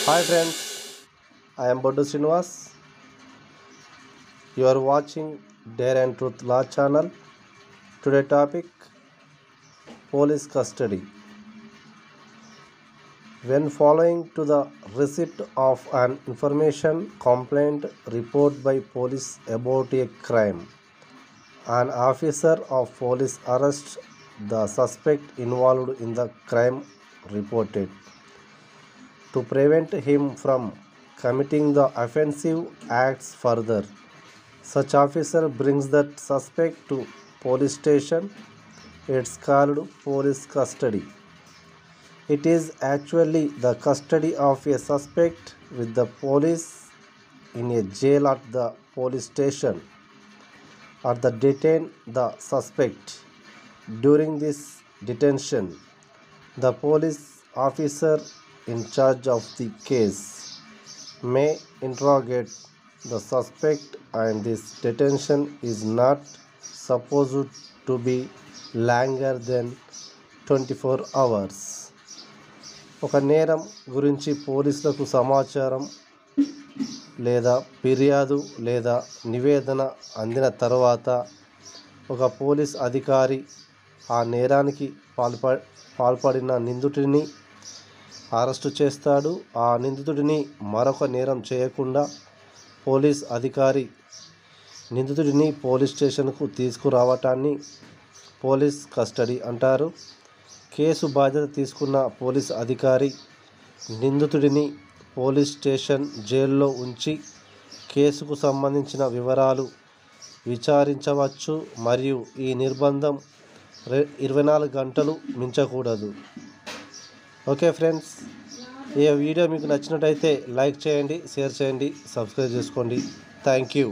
Hi friends, I am Boddu Srinivas. You are watching Dare and Truth Law channel. Today topic police custody. When following to the receipt of an information complaint report by police about a crime, an officer of police arrests the suspect involved in the crime reported. To prevent him from committing the offensive acts further, such officer brings that suspect to police station. It's called police custody. It is actually the custody of a suspect with the police in a jail at the police station or the detain the suspect. During this detention, the police officer in charge of the case may interrogate the suspect, and this detention is not supposed to be longer than 24 hours. ఒక నేరం గురించి పోలీసులకు సమాచారం లేదా ఫిర్యాదు లేదా నివేదన అందిన తర్వాత ఒక పోలీస్ అధికారి ఆ నేరానికి పాల్పడిన నిందితుడిని అరెస్టు చేస్తాడు. ఆ నిందితుడిని మరొక నేరం చేయకుండా పోలీస్ అధికారి నిందితుడిని పోలీస్ స్టేషన్కు తీసుకురావటాన్ని పోలీస్ కస్టడీ అంటారు. కేసు బాధ్యత తీసుకున్న పోలీస్ అధికారి నిందితుడిని పోలీస్ స్టేషన్ జైల్లో ఉంచి కేసుకు సంబంధించిన వివరాలు విచారించవచ్చు మరియు ఈ నిర్బంధం 24 గంటలు మించకూడదు. ఓకే ఫ్రెండ్స్, ఈ వీడియో మీకు నచ్చినట్టయితే లైక్ చేయండి, షేర్ చేయండి, సబ్స్క్రైబ్ చేసుకోండి. Thank you.